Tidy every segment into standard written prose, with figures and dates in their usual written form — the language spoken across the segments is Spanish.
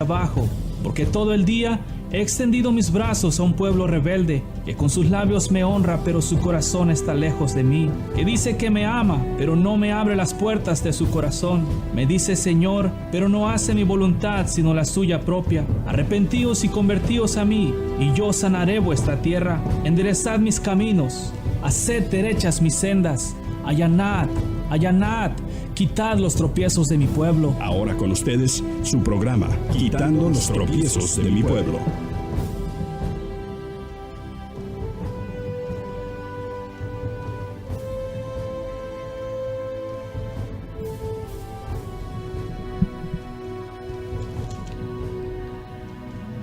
abajo, porque todo el día he extendido mis brazos a un pueblo rebelde, que con sus labios me honra, pero su corazón está lejos de mí, que dice que me ama, pero no me abre las puertas de su corazón. Me dice Señor, pero no hace mi voluntad, sino la suya propia. Arrepentíos y convertíos a mí, y yo sanaré vuestra tierra. Enderezad mis caminos, haced derechas mis sendas. Allanad, allanad, quitad los tropiezos de mi pueblo. Ahora con ustedes, su programa, Quitando los tropiezos de mi pueblo.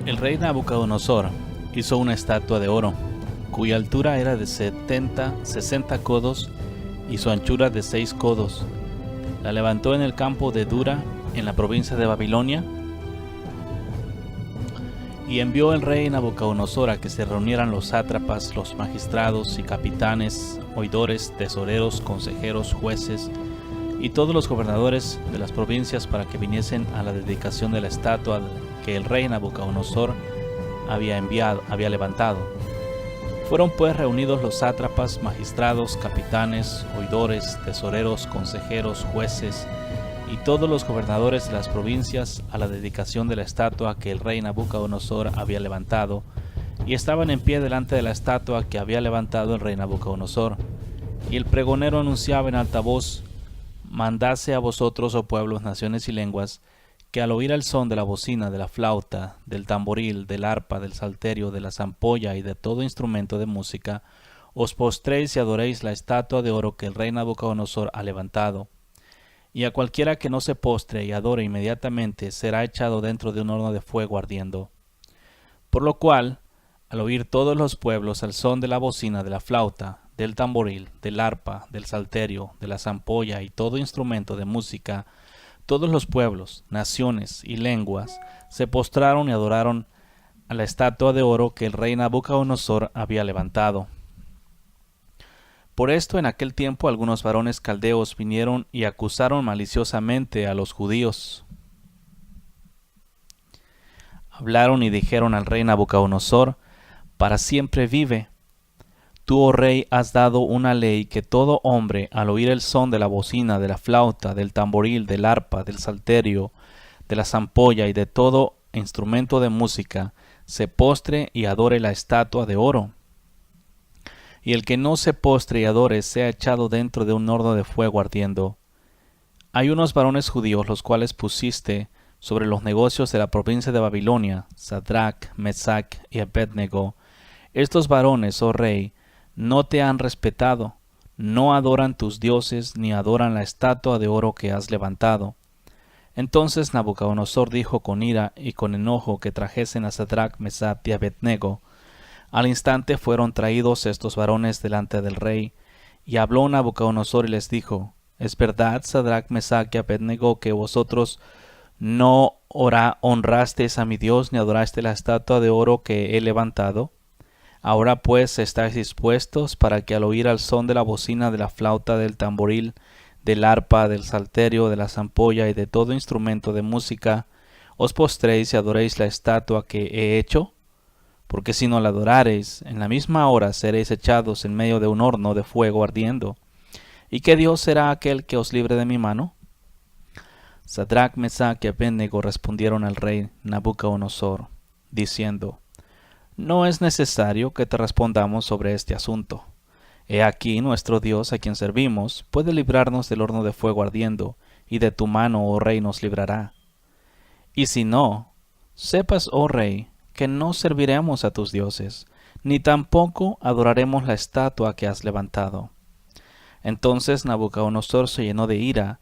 El rey Nabucodonosor hizo una estatua de oro, cuya altura era de 60 codos y su anchura de 6 codos. La levantó en el campo de Dura, en la provincia de Babilonia, y envió el rey Nabucodonosor a que se reunieran los sátrapas, los magistrados y capitanes, oidores, tesoreros, consejeros, jueces y todos los gobernadores de las provincias para que viniesen a la dedicación de la estatua que el rey Nabucodonosor había levantado. Fueron pues reunidos los sátrapas, magistrados, capitanes, oidores, tesoreros, consejeros, jueces y todos los gobernadores de las provincias a la dedicación de la estatua que el rey Nabucodonosor había levantado, y estaban en pie delante de la estatua que había levantado el rey Nabucodonosor. Y el pregonero anunciaba en alta voz: Mandase a vosotros, oh pueblos, naciones y lenguas, que al oír el son de la bocina, de la flauta, del tamboril, del arpa, del salterio, de la zampolla y de todo instrumento de música, os postréis y adoréis la estatua de oro que el rey Nabucodonosor ha levantado. Y a cualquiera que no se postre y adore inmediatamente será echado dentro de un horno de fuego ardiendo. Por lo cual, al oír todos los pueblos el son de la bocina, de la flauta, del tamboril, del arpa, del salterio, de la zampolla y todo instrumento de música, todos los pueblos, naciones y lenguas se postraron y adoraron a la estatua de oro que el rey Nabucodonosor había levantado. Por esto en aquel tiempo algunos varones caldeos vinieron y acusaron maliciosamente a los judíos. Hablaron y dijeron al rey Nabucodonosor: Para siempre vive. Tú, oh rey, has dado una ley que todo hombre, al oír el son de la bocina, de la flauta, del tamboril, del arpa, del salterio, de la zampolla y de todo instrumento de música, se postre y adore la estatua de oro. Y el que no se postre y adore sea echado dentro de un horno de fuego ardiendo. Hay unos varones judíos los cuales pusiste sobre los negocios de la provincia de Babilonia, Sadrach, Mesach y Abednego. Estos varones, oh rey, no te han respetado, no adoran tus dioses, ni adoran la estatua de oro que has levantado. Entonces Nabucodonosor dijo con ira y con enojo que trajesen a Sadrach, Mesach y Abednego. Al instante fueron traídos estos varones delante del rey, y habló Nabucodonosor y les dijo: ¿Es verdad, Sadrach, Mesach y Abednego, que vosotros no honrasteis a mi Dios, ni adoraste la estatua de oro que he levantado? Ahora pues estáis dispuestos para que al oír al son de la bocina, de la flauta, del tamboril, del arpa, del salterio, de la zampolla y de todo instrumento de música, os postréis y adoréis la estatua que he hecho? Porque si no la adorareis, en la misma hora seréis echados en medio de un horno de fuego ardiendo. ¿Y qué Dios será aquel que os libre de mi mano? Sadrach, Mesach y Abednego respondieron al rey Nabucodonosor, diciendo: No es necesario que te respondamos sobre este asunto. He aquí nuestro Dios, a quien servimos, puede librarnos del horno de fuego ardiendo, y de tu mano, oh rey, nos librará. Y si no, sepas, oh rey, que no serviremos a tus dioses, ni tampoco adoraremos la estatua que has levantado. Entonces Nabucodonosor se llenó de ira,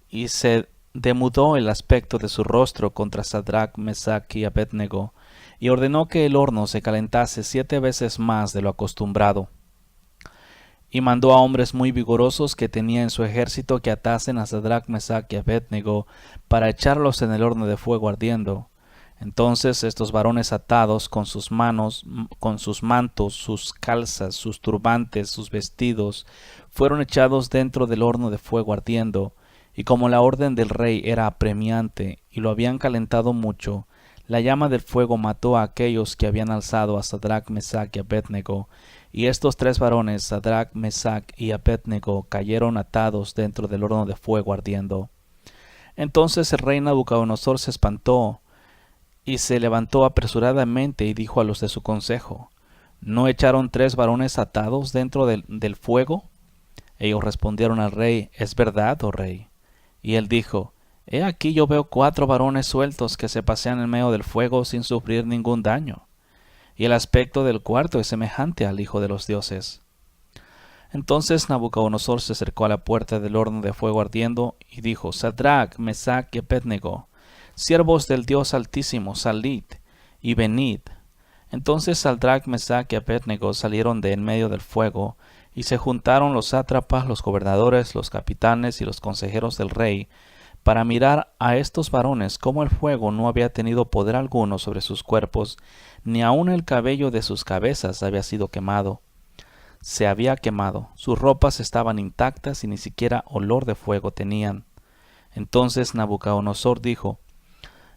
y se demudó el aspecto de su rostro contra Sadrach, Mesach y Abednego, y ordenó que el horno se calentase 7 veces más de lo acostumbrado. Y mandó a hombres muy vigorosos que tenía en su ejército que atasen a Sadrach, Mesach y Abednego para echarlos en el horno de fuego ardiendo. Entonces estos varones atados con sus manos, con sus mantos, sus calzas, sus turbantes, sus vestidos, fueron echados dentro del horno de fuego ardiendo, y como la orden del rey era apremiante y lo habían calentado mucho, La llama del fuego mató a aquellos que habían alzado a Sadrach, Mesach y Abednego, y estos 3 varones, Sadrach, Mesach y Abednego, cayeron atados dentro del horno de fuego ardiendo. Entonces el rey Nabucodonosor se espantó y se levantó apresuradamente y dijo a los de su consejo: ¿No echaron 3 varones atados dentro del fuego? Ellos respondieron al rey: Es verdad, oh rey. Y él dijo: He aquí yo veo 4 varones sueltos que se pasean en medio del fuego sin sufrir ningún daño. Y el aspecto del cuarto es semejante al Hijo de los dioses. Entonces Nabucodonosor se acercó a la puerta del horno de fuego ardiendo y dijo: Sadrach, Mesach y Abednego, siervos del Dios Altísimo, salid y venid. Entonces Sadrach, Mesach y Abednego salieron de en medio del fuego, y se juntaron los sátrapas, los gobernadores, los capitanes y los consejeros del rey, para mirar a estos varones cómo el fuego no había tenido poder alguno sobre sus cuerpos, ni aun el cabello de sus cabezas había sido quemado. Se había quemado, sus ropas estaban intactas y ni siquiera olor de fuego tenían. Entonces Nabucodonosor dijo: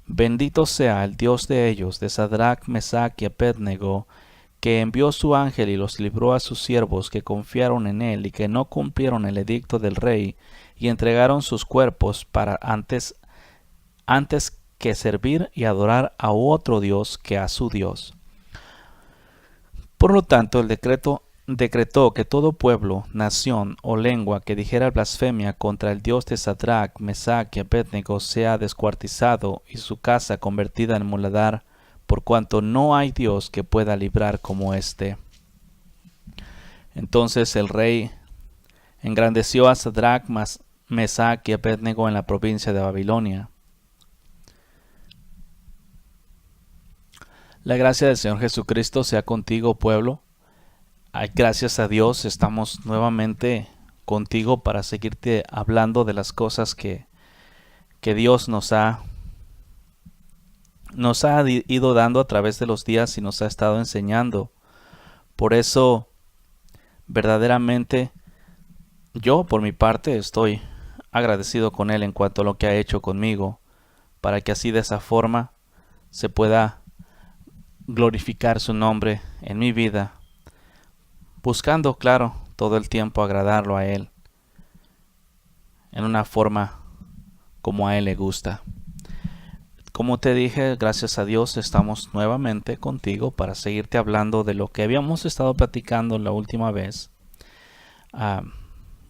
Bendito sea el Dios de ellos, de Sadrach, Mesach y Abednego, que envió su ángel y los libró a sus siervos que confiaron en él y que no cumplieron el edicto del rey y entregaron sus cuerpos para antes que servir y adorar a otro Dios que a su Dios. Por lo tanto, el decretó que todo pueblo, nación o lengua que dijera blasfemia contra el Dios de Sadrach, Mesach y Abednego sea descuartizado y su casa convertida en muladar, por cuanto no hay Dios que pueda librar como éste. Entonces el rey engrandeció a Sadrach, Mesach y Abednego en la provincia de Babilonia. La gracia del Señor Jesucristo sea contigo, pueblo. Gracias a Dios estamos nuevamente contigo para seguirte hablando de las cosas que Dios nos ha ido dando a través de los días y nos ha estado enseñando. Por eso, verdaderamente, yo por mi parte estoy agradecido con Él en cuanto a lo que ha hecho conmigo, para que así de esa forma se pueda glorificar su nombre en mi vida, buscando, claro, todo el tiempo agradarlo a Él, en una forma como a Él le gusta. Como te dije, gracias a Dios estamos nuevamente contigo para seguirte hablando de lo que habíamos estado platicando la última vez.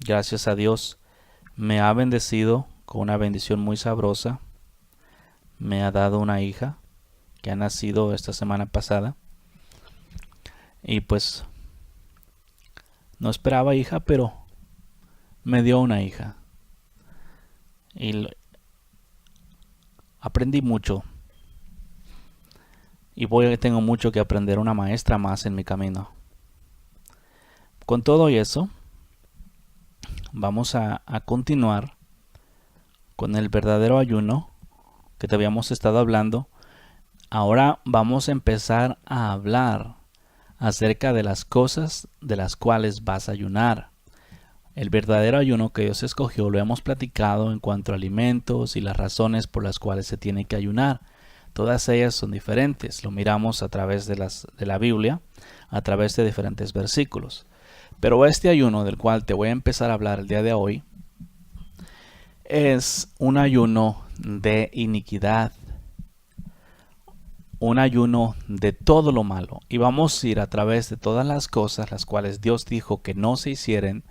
Gracias a Dios me ha bendecido con una bendición muy sabrosa. Me ha dado una hija que ha nacido esta semana pasada. Y pues no esperaba hija, pero me dio una hija. Y aprendí mucho. Y tengo mucho que aprender, una maestra más en mi camino. Con todo eso, vamos a continuar con el verdadero ayuno que te habíamos estado hablando. Ahora vamos a empezar a hablar acerca de las cosas de las cuales vas a ayunar. El verdadero ayuno que Dios escogió lo hemos platicado en cuanto a alimentos y las razones por las cuales se tiene que ayunar. Todas ellas son diferentes. Lo miramos a través de la Biblia, a través de diferentes versículos. Pero este ayuno del cual te voy a empezar a hablar el día de hoy es un ayuno de iniquidad. Un ayuno de todo lo malo. Y vamos a ir a través de todas las cosas las cuales Dios dijo que no se hicieran,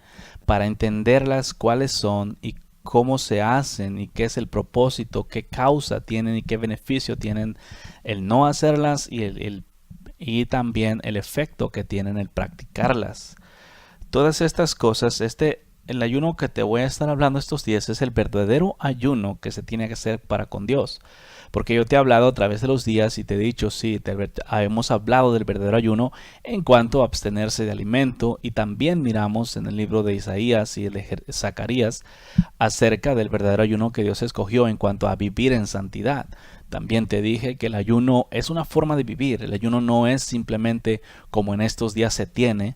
para entenderlas cuáles son y cómo se hacen y qué es el propósito, qué causa tienen y qué beneficio tienen el no hacerlas y también el efecto que tienen el practicarlas. Todas estas cosas, el ayuno que te voy a estar hablando estos días es el verdadero ayuno que se tiene que hacer para con Dios. Porque yo te he hablado a través de los días y te he dicho, sí, hemos hablado del verdadero ayuno en cuanto a abstenerse de alimento, y también miramos en el libro de Isaías y el de Zacarías acerca del verdadero ayuno que Dios escogió en cuanto a vivir en santidad. También te dije que el ayuno es una forma de vivir. El ayuno no es simplemente como en estos días se tiene.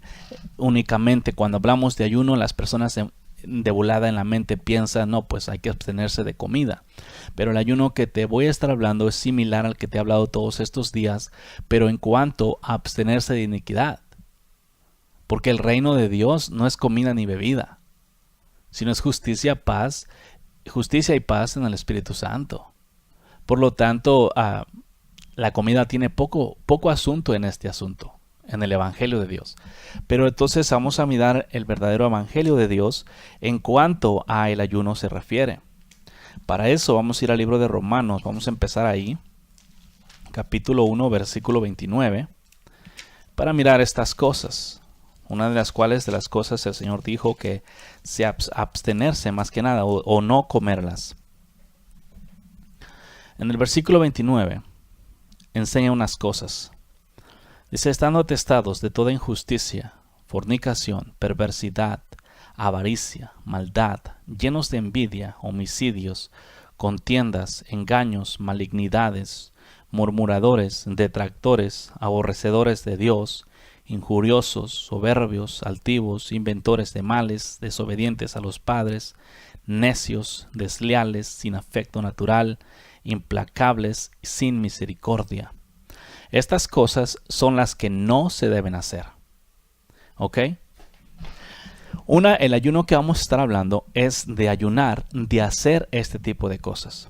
Únicamente cuando hablamos de ayuno, las personas de volada en la mente piensa, no, pues hay que abstenerse de comida. Pero el ayuno que te voy a estar hablando es similar al que te he hablado todos estos días, pero en cuanto a abstenerse de iniquidad. Porque el reino de Dios no es comida ni bebida, sino es justicia y paz en el Espíritu Santo. Por lo tanto, la comida tiene poco asunto en este asunto, en el Evangelio de Dios. Pero entonces vamos a mirar el verdadero Evangelio de Dios en cuanto a el ayuno se refiere. Para eso vamos a ir al libro de Romanos, vamos a empezar ahí, capítulo 1, versículo 29, para mirar estas cosas. Una de las cosas el Señor dijo que se abstenerse más que nada o no comerlas. En el versículo 29 enseña unas cosas. Dice, estando atestados de toda injusticia, fornicación, perversidad, avaricia, maldad, llenos de envidia, homicidios, contiendas, engaños, malignidades, murmuradores, detractores, aborrecedores de Dios, injuriosos, soberbios, altivos, inventores de males, desobedientes a los padres, necios, desleales, sin afecto natural, implacables y sin misericordia. Estas cosas son las que no se deben hacer. ¿Ok? El ayuno que vamos a estar hablando es de ayunar, de hacer este tipo de cosas,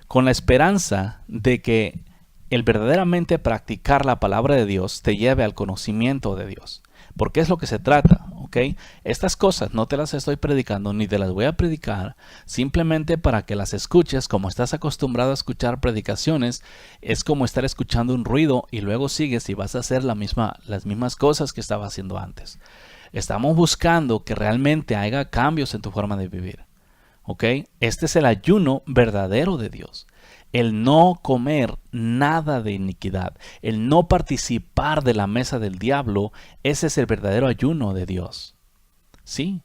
con la esperanza de que el verdaderamente practicar la palabra de Dios te lleve al conocimiento de Dios. Porque es lo que se trata, ¿ok? Estas cosas no te las estoy predicando ni te las voy a predicar simplemente para que las escuches como estás acostumbrado a escuchar predicaciones. Es como estar escuchando un ruido y luego sigues y vas a hacer las mismas cosas que estaba haciendo antes. Estamos buscando que realmente haya cambios en tu forma de vivir, ¿ok? Este es el ayuno verdadero de Dios. El no comer nada de iniquidad, el no participar de la mesa del diablo, ese es el verdadero ayuno de Dios. ¿Sí?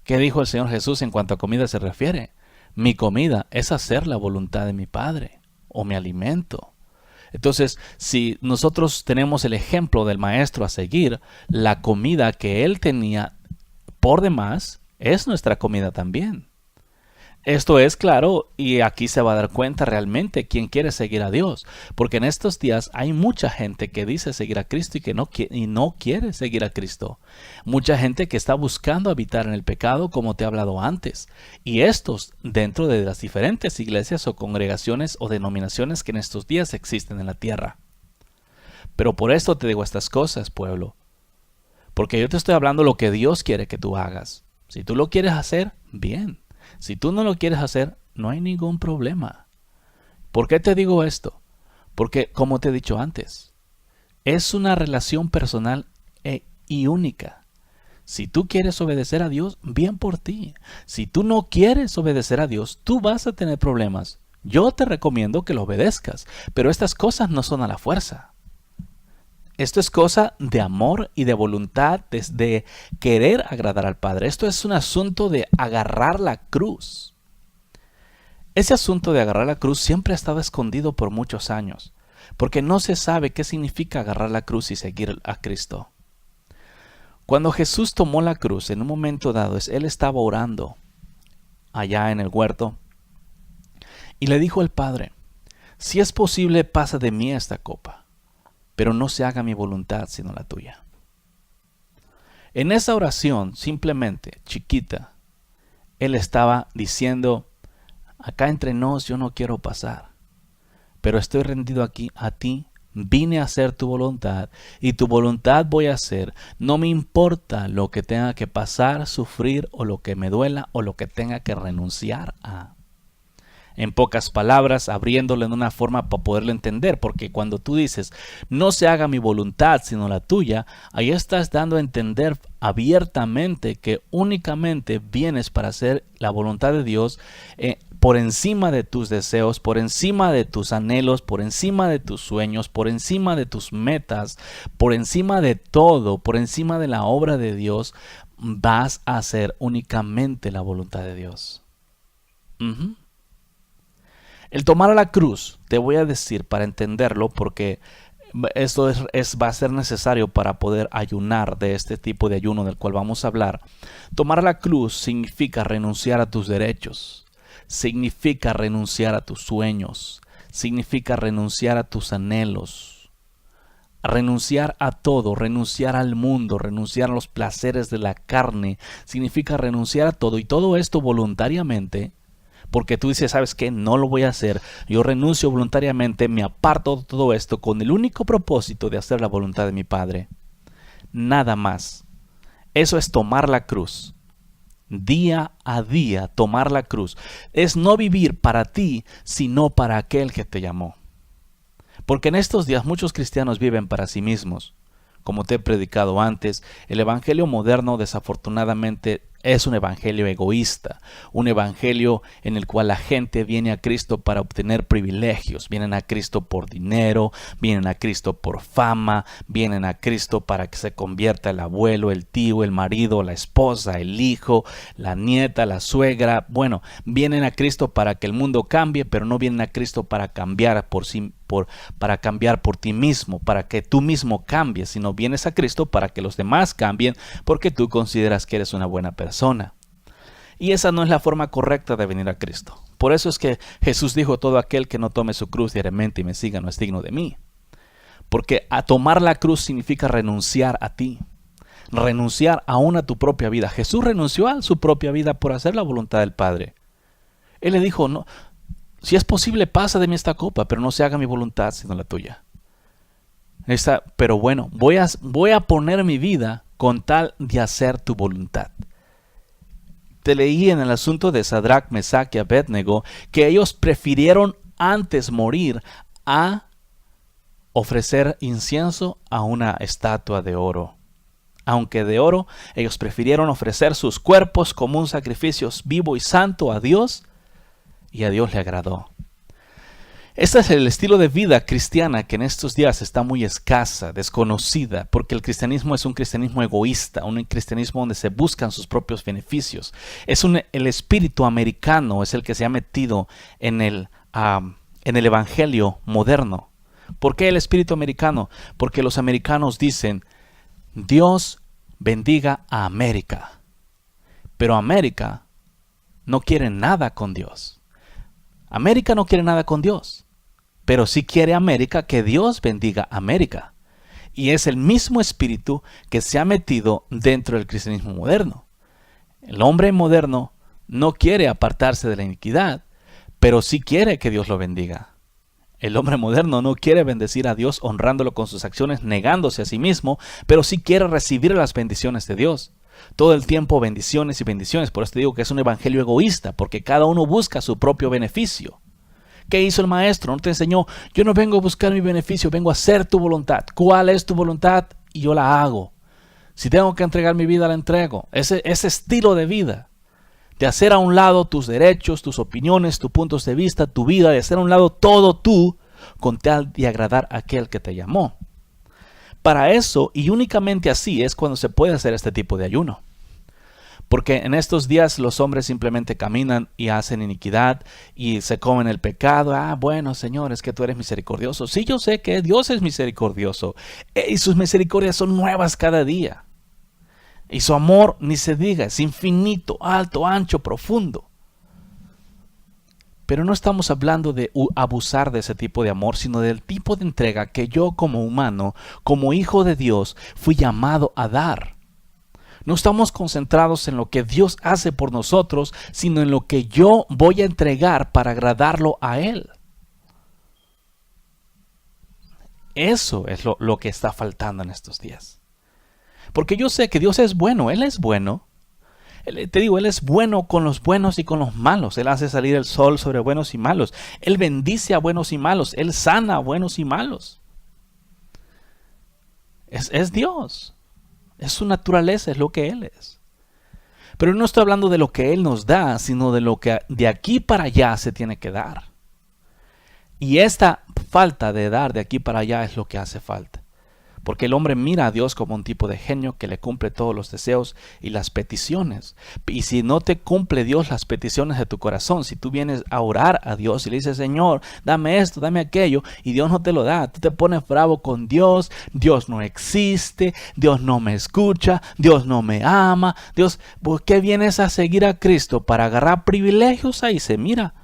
¿Qué dijo el Señor Jesús en cuanto a comida se refiere? Mi comida es hacer la voluntad de mi Padre, o mi alimento. Entonces, si nosotros tenemos el ejemplo del Maestro a seguir, la comida que Él tenía por demás es nuestra comida también. Esto es claro, y aquí se va a dar cuenta realmente quién quiere seguir a Dios, porque en estos días hay mucha gente que dice seguir a Cristo y no quiere seguir a Cristo. Mucha gente que está buscando habitar en el pecado, como te he hablado antes, y estos dentro de las diferentes iglesias o congregaciones o denominaciones que en estos días existen en la tierra. Pero por esto te digo estas cosas, pueblo, porque yo te estoy hablando lo que Dios quiere que tú hagas. Si tú lo quieres hacer, bien. Si tú no lo quieres hacer, no hay ningún problema. ¿Por qué te digo esto? Porque, como te he dicho antes, es una relación personal y única. Si tú quieres obedecer a Dios, bien por ti. Si tú no quieres obedecer a Dios, tú vas a tener problemas. Yo te recomiendo que lo obedezcas, pero estas cosas no son a la fuerza. Esto es cosa de amor y de voluntad, de querer agradar al Padre. Esto es un asunto de agarrar la cruz. Ese asunto de agarrar la cruz siempre ha estado escondido por muchos años, porque no se sabe qué significa agarrar la cruz y seguir a Cristo. Cuando Jesús tomó la cruz, en un momento dado, Él estaba orando allá en el huerto y le dijo al Padre, si es posible, pasa de mí esta copa, pero no se haga mi voluntad sino la tuya. En esa oración, simplemente, chiquita, Él estaba diciendo, acá entre nos yo no quiero pasar, pero estoy rendido aquí a ti, vine a hacer tu voluntad y tu voluntad voy a hacer. No me importa lo que tenga que pasar, sufrir o lo que me duela o lo que tenga que renunciar a. En pocas palabras, abriéndolo en una forma para poderlo entender, porque cuando tú dices, no se haga mi voluntad sino la tuya, ahí estás dando a entender abiertamente que únicamente vienes para hacer la voluntad de Dios por encima de tus deseos, por encima de tus anhelos, por encima de tus sueños, por encima de tus metas, por encima de todo, por encima de la obra de Dios, vas a hacer únicamente la voluntad de Dios. El tomar a la cruz, te voy a decir para entenderlo, porque Esto va a ser necesario para poder ayunar de este tipo de ayuno del cual vamos a hablar. Tomar la cruz significa renunciar a tus derechos, significa renunciar a tus sueños, significa renunciar a tus anhelos, renunciar a todo, renunciar al mundo, renunciar a los placeres de la carne, significa renunciar a todo, y todo esto voluntariamente. Porque tú dices, ¿sabes qué? No lo voy a hacer. Yo renuncio voluntariamente, me aparto de todo esto con el único propósito de hacer la voluntad de mi Padre. Nada más. Eso es tomar la cruz. Día a día, tomar la cruz. Es no vivir para ti, sino para aquel que te llamó. Porque en estos días muchos cristianos viven para sí mismos. Como te he predicado antes, el evangelio moderno desafortunadamente es un evangelio egoísta, un evangelio en el cual la gente viene a Cristo para obtener privilegios, vienen a Cristo por dinero, vienen a Cristo por fama, vienen a Cristo para que se convierta el abuelo, el tío, el marido, la esposa, el hijo, la nieta, la suegra. Bueno, vienen a Cristo para que el mundo cambie, pero no vienen a Cristo para cambiar para cambiar por ti mismo, para que tú mismo cambies, sino vienes a Cristo para que los demás cambien porque tú consideras que eres una buena persona. Y esa no es la forma correcta de venir a Cristo. Por eso es que Jesús dijo: todo aquel que no tome su cruz diariamente y me siga no es digno de mí. Porque a tomar la cruz significa renunciar a ti, renunciar aún a tu propia vida. Jesús renunció a su propia vida por hacer la voluntad del Padre. Él le dijo: no, si es posible, pasa de mí esta copa, pero no se haga mi voluntad sino la tuya. Pero bueno, voy a poner mi vida con tal de hacer tu voluntad. Te leí en el asunto de Sadrach, Mesach y Abednego que ellos prefirieron antes morir a ofrecer incienso a una estatua de oro. Aunque de oro, ellos prefirieron ofrecer sus cuerpos como un sacrificio vivo y santo a Dios, y a Dios le agradó. Este es el estilo de vida cristiana que en estos días está muy escasa, desconocida, porque el cristianismo es un cristianismo egoísta, un cristianismo donde se buscan sus propios beneficios. El espíritu americano es el que se ha metido en el evangelio moderno. ¿Por qué el espíritu americano? Porque los americanos dicen: Dios bendiga a América. Pero América no quiere nada con Dios. América no quiere nada con Dios, pero sí quiere América que Dios bendiga a América. Y es el mismo espíritu que se ha metido dentro del cristianismo moderno. El hombre moderno no quiere apartarse de la iniquidad, pero sí quiere que Dios lo bendiga. El hombre moderno no quiere bendecir a Dios honrándolo con sus acciones, negándose a sí mismo, pero sí quiere recibir las bendiciones de Dios. Todo el tiempo bendiciones y bendiciones. Por eso te digo que es un evangelio egoísta, porque cada uno busca su propio beneficio. ¿Qué hizo el maestro? No te enseñó: yo no vengo a buscar mi beneficio, vengo a hacer tu voluntad. ¿Cuál es tu voluntad? Y yo la hago. Si tengo que entregar mi vida, la entrego. Ese estilo de vida, de hacer a un lado tus derechos, tus opiniones, tus puntos de vista, tu vida, de hacer a un lado todo tú, con tal de agradar a aquel que te llamó. Para eso, y únicamente así, es cuando se puede hacer este tipo de ayuno. Porque en estos días los hombres simplemente caminan y hacen iniquidad y se comen el pecado. Bueno, Señor, es que tú eres misericordioso. Sí, yo sé que Dios es misericordioso. Y sus misericordias son nuevas cada día. Y su amor, ni se diga, es infinito, alto, ancho, profundo. Pero no estamos hablando de abusar de ese tipo de amor, sino del tipo de entrega que yo como humano, como hijo de Dios, fui llamado a dar. No estamos concentrados en lo que Dios hace por nosotros, sino en lo que yo voy a entregar para agradarlo a Él. Eso es lo que está faltando en estos días. Porque yo sé que Dios es bueno, Él es bueno. Te digo, Él es bueno con los buenos y con los malos. Él hace salir el sol sobre buenos y malos. Él bendice a buenos y malos. Él sana a buenos y malos. Es Dios. Es su naturaleza, es lo que Él es. Pero no estoy hablando de lo que Él nos da, sino de lo que de aquí para allá se tiene que dar. Y esta falta de dar de aquí para allá es lo que hace falta. Porque el hombre mira a Dios como un tipo de genio que le cumple todos los deseos y las peticiones. Y si no te cumple Dios las peticiones de tu corazón, si tú vienes a orar a Dios y le dices, Señor, dame esto, dame aquello, y Dios no te lo da, tú te pones bravo con Dios, Dios no existe, Dios no me escucha, Dios no me ama, Dios, ¿por qué vienes a seguir a Cristo? ¿Para agarrar privilegios? Ahí se mira,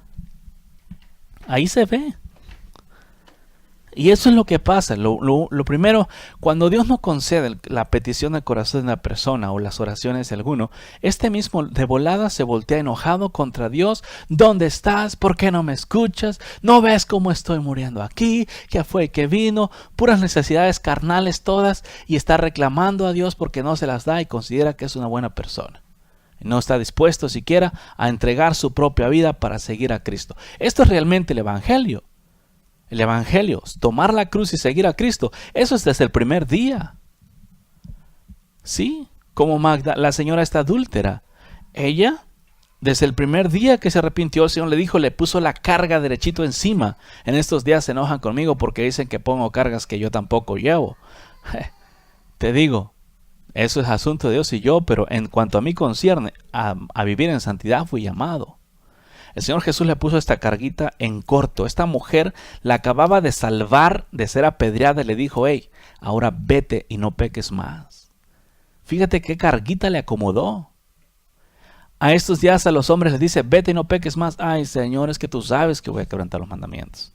ahí se ve. Y eso es lo que pasa. Lo primero, cuando Dios no concede la petición del corazón de una persona o las oraciones de alguno, este mismo de volada se voltea enojado contra Dios. ¿Dónde estás? ¿Por qué no me escuchas? ¿No ves cómo estoy muriendo aquí? ¿Qué fue que vino? Puras necesidades carnales todas, y está reclamando a Dios porque no se las da y considera que es una buena persona. No está dispuesto siquiera a entregar su propia vida para seguir a Cristo. Esto es realmente el Evangelio. El Evangelio, tomar la cruz y seguir a Cristo, eso es desde el primer día. Sí, como la señora esta adúltera. Ella, desde el primer día que se arrepintió, el Señor le dijo, le puso la carga derechito encima. En estos días se enojan conmigo porque dicen que pongo cargas que yo tampoco llevo. Te digo, eso es asunto de Dios y yo, pero en cuanto a mí concierne, a vivir en santidad fui llamado. El Señor Jesús le puso esta carguita en corto. Esta mujer la acababa de salvar de ser apedreada y le dijo, hey, ahora vete y no peques más. Fíjate qué carguita le acomodó. A estos días a los hombres les dice, vete y no peques más. Ay, Señor, es que tú sabes que voy a quebrantar los mandamientos.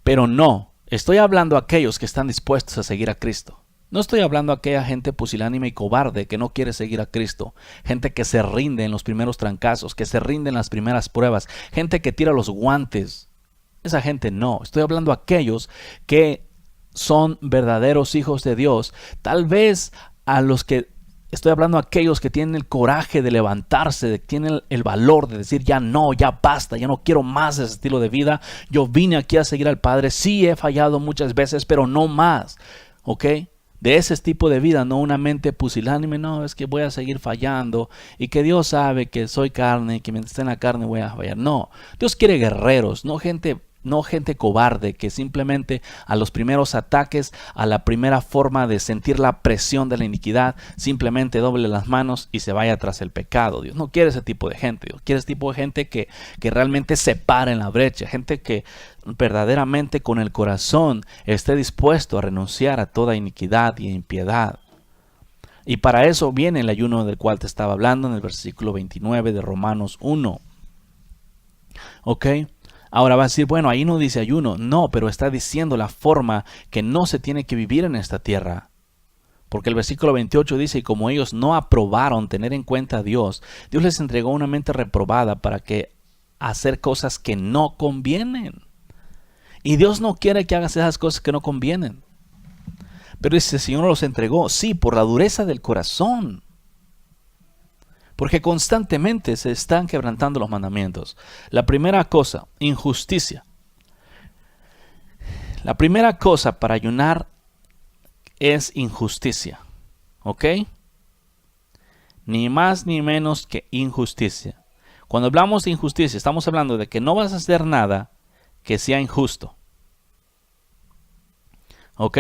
Pero no, estoy hablando a aquellos que están dispuestos a seguir a Cristo. No estoy hablando a aquella gente pusilánime y cobarde que no quiere seguir a Cristo. Gente que se rinde en los primeros trancazos, que se rinde en las primeras pruebas. Gente que tira los guantes. Esa gente no. Estoy hablando a aquellos que son verdaderos hijos de Dios. Tal vez estoy hablando a aquellos que tienen el coraje de levantarse, que tienen el valor de decir ya no, ya basta, ya no quiero más ese estilo de vida. Yo vine aquí a seguir al Padre. Sí he fallado muchas veces, pero no más. ¿Ok? De ese tipo de vida, no una mente pusilánime, no, es que voy a seguir fallando y que Dios sabe que soy carne y que mientras esté en la carne voy a fallar. No, Dios quiere guerreros, no gente cobarde que simplemente a los primeros ataques, a la primera forma de sentir la presión de la iniquidad, simplemente doble las manos y se vaya tras el pecado. Dios no quiere ese tipo de gente. Dios quiere ese tipo de gente que realmente se para en la brecha, gente que verdaderamente con el corazón esté dispuesto a renunciar a toda iniquidad y impiedad. Y para eso viene el ayuno del cual te estaba hablando en el versículo 29 de Romanos 1. ¿Ok? Ahora va a decir, bueno, ahí no dice ayuno. No, pero está diciendo la forma que no se tiene que vivir en esta tierra. Porque el versículo 28 dice, y como ellos no aprobaron tener en cuenta a Dios, Dios les entregó una mente reprobada para que hacer cosas que no convienen. Y Dios no quiere que hagas esas cosas que no convienen. Pero dice, el Señor los entregó, sí, por la dureza del corazón. Porque constantemente se están quebrantando los mandamientos. La primera cosa, injusticia. La primera cosa para ayunar es injusticia. ¿Ok? Ni más ni menos que injusticia. Cuando hablamos de injusticia, estamos hablando de que no vas a hacer nada que sea injusto. ¿Ok?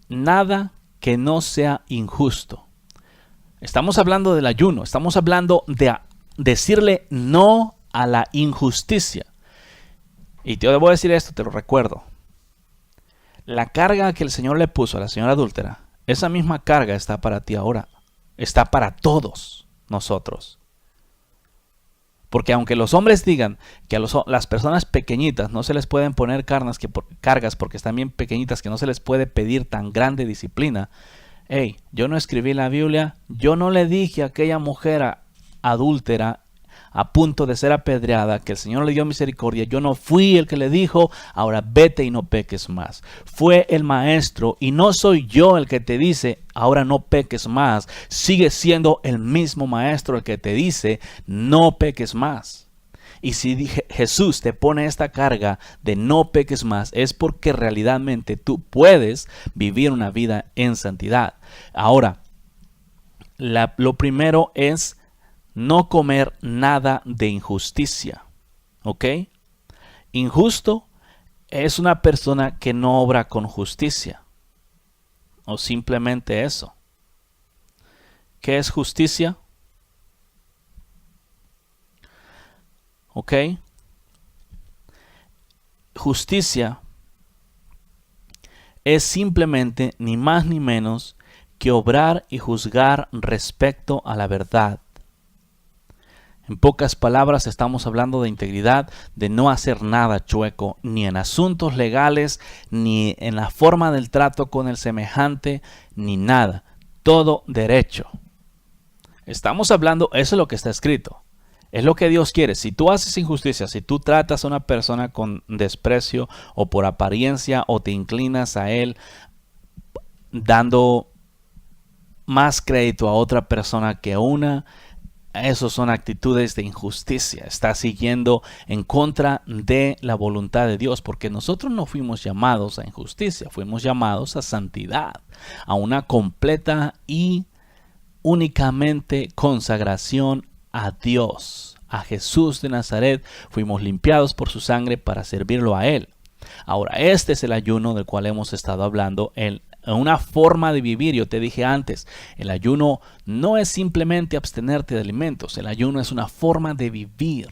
Nada que no sea injusto. Estamos hablando del ayuno, estamos hablando de decirle no a la injusticia. Y te voy a decir esto, te lo recuerdo. La carga que el Señor le puso a la señora adúltera, esa misma carga está para ti ahora. Está para todos nosotros. Porque aunque los hombres digan que a las personas pequeñitas no se les pueden poner cargas porque están bien pequeñitas, que no se les puede pedir tan grande disciplina. Hey, yo no escribí la Biblia, yo no le dije a aquella mujer adúltera a punto de ser apedreada que el Señor le dio misericordia. Yo no fui el que le dijo, ahora vete y no peques más. Fue el maestro y no soy yo el que te dice, ahora no peques más. Sigue siendo el mismo maestro el que te dice, no peques más. Y si Jesús te pone esta carga de no peques más, es porque realmente tú puedes vivir una vida en santidad. Ahora, lo primero es no comer nada de injusticia. ¿Ok? Injusto es una persona que no obra con justicia. O simplemente eso. ¿Qué es justicia? ¿Ok? Justicia es simplemente ni más ni menos que obrar y juzgar respecto a la verdad. En pocas palabras, estamos hablando de integridad, de no hacer nada chueco, ni en asuntos legales, ni en la forma del trato con el semejante, ni nada. Todo derecho. Estamos hablando, eso es lo que está escrito. Es lo que Dios quiere. Si tú haces injusticia, si tú tratas a una persona con desprecio o por apariencia o te inclinas a él dando más crédito a otra persona que una, esos son actitudes de injusticia. Estás siguiendo en contra de la voluntad de Dios, porque nosotros no fuimos llamados a injusticia, fuimos llamados a santidad, a una completa y únicamente consagración a Dios, a Jesús de Nazaret. Fuimos limpiados por su sangre para servirlo a Él. Ahora, este es el ayuno del cual hemos estado hablando, una forma de vivir. Yo te dije antes, el ayuno no es simplemente abstenerte de alimentos, el ayuno es una forma de vivir.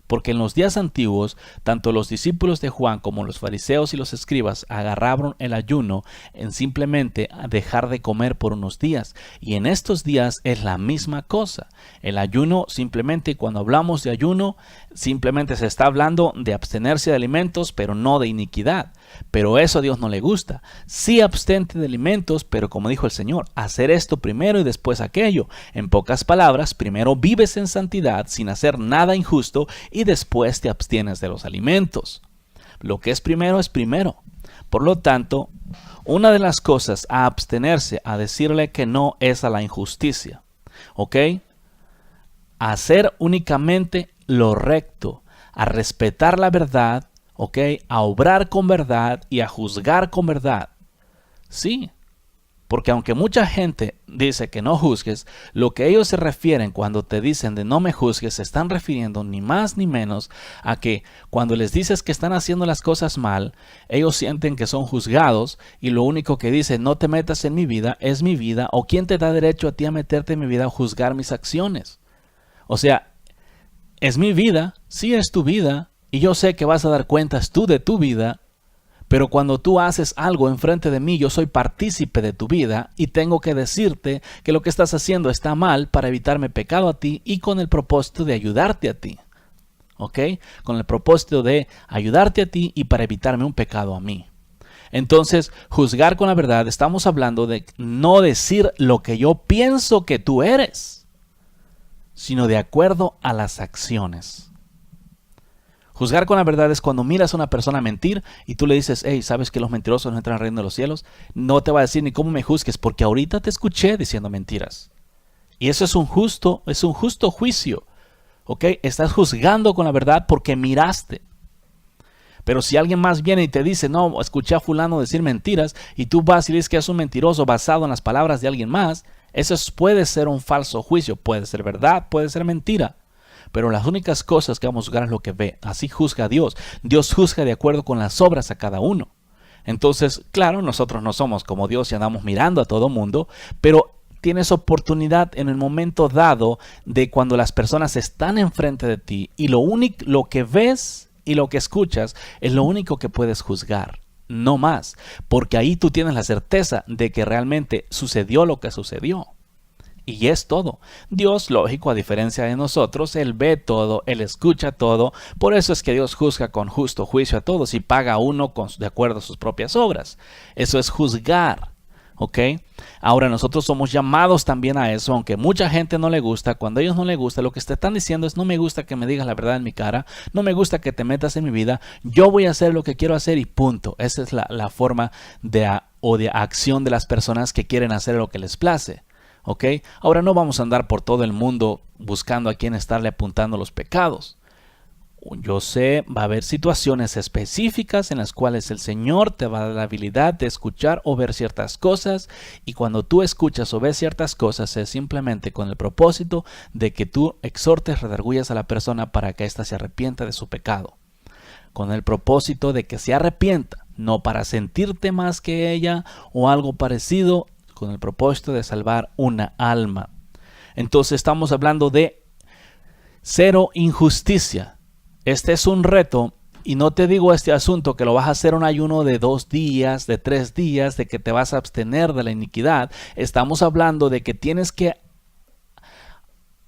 Porque en los días antiguos, tanto los discípulos de Juan como los fariseos y los escribas agarraron el ayuno en simplemente dejar de comer por unos días. Y en estos días es la misma cosa. El ayuno simplemente, cuando hablamos de ayuno, simplemente se está hablando de abstenerse de alimentos, pero no de iniquidad. Pero eso a Dios no le gusta. Sí, abstente de alimentos, pero como dijo el Señor, hacer esto primero y después aquello. En pocas palabras, primero vives en santidad sin hacer nada injusto y después te abstienes de los alimentos. Lo que es primero es primero. Por lo tanto, una de las cosas a abstenerse, a decirle que no, es a la injusticia. ¿Ok? A hacer únicamente lo recto, a respetar la verdad, ¿ok? A obrar con verdad y a juzgar con verdad. Sí, porque aunque mucha gente dice que no juzgues, lo que ellos se refieren cuando te dicen de no me juzgues, se están refiriendo ni más ni menos a que cuando les dices que están haciendo las cosas mal, ellos sienten que son juzgados y lo único que dicen, no te metas en mi vida, es mi vida, o quién te da derecho a ti a meterte en mi vida o juzgar mis acciones. O sea, es mi vida, sí es tu vida, y yo sé que vas a dar cuentas tú de tu vida, pero cuando tú haces algo enfrente de mí, yo soy partícipe de tu vida y tengo que decirte que lo que estás haciendo está mal para evitarme pecado a ti y con el propósito de ayudarte a ti. ¿Ok? Con el propósito de ayudarte a ti y para evitarme un pecado a mí. Entonces, juzgar con la verdad, estamos hablando de no decir lo que yo pienso que tú eres, sino de acuerdo a las acciones. Juzgar con la verdad es cuando miras a una persona mentir y tú le dices, hey, ¿sabes que los mentirosos no entran al reino de los cielos? No te va a decir ni cómo me juzgues porque ahorita te escuché diciendo mentiras. Y eso es un justo juicio. ¿Ok? Estás juzgando con la verdad porque miraste. Pero si alguien más viene y te dice, no, escuché a fulano decir mentiras y tú vas y dices que es un mentiroso basado en las palabras de alguien más, eso puede ser un falso juicio. Puede ser verdad, puede ser mentira. Pero las únicas cosas que vamos a juzgar es lo que ve. Así juzga Dios. Dios juzga de acuerdo con las obras a cada uno. Entonces, claro, nosotros no somos como Dios y andamos mirando a todo mundo, pero tienes oportunidad en el momento dado de cuando las personas están enfrente de ti y lo que ves y lo que escuchas es lo único que puedes juzgar. No más. Porque ahí tú tienes la certeza de que realmente sucedió lo que sucedió. Y es todo. Dios, lógico, a diferencia de nosotros, Él ve todo, Él escucha todo. Por eso es que Dios juzga con justo juicio a todos y paga a uno de acuerdo a sus propias obras. Eso es juzgar. ¿Ok? Ahora nosotros somos llamados también a eso, aunque mucha gente no le gusta. Cuando a ellos no les gusta, lo que te están diciendo es, no me gusta que me digas la verdad en mi cara, no me gusta que te metas en mi vida, yo voy a hacer lo que quiero hacer y punto. Esa es la forma de acción de las personas que quieren hacer lo que les place. ¿Ok? Ahora no vamos a andar por todo el mundo buscando a quién estarle apuntando los pecados. Yo sé, va a haber situaciones específicas en las cuales el Señor te va a dar la habilidad de escuchar o ver ciertas cosas, y cuando tú escuchas o ves ciertas cosas es simplemente con el propósito de que tú exhortes, redarguyas a la persona para que ésta se arrepienta de su pecado. con el propósito de que se arrepienta, no para sentirte más que ella o algo parecido, con el propósito de salvar una alma. Entonces estamos hablando de cero injusticia. Este es un reto, y no te digo este asunto que lo vas a hacer un ayuno de 2 días, de 3 días, de que te vas a abstener de la iniquidad. Estamos hablando de que tienes que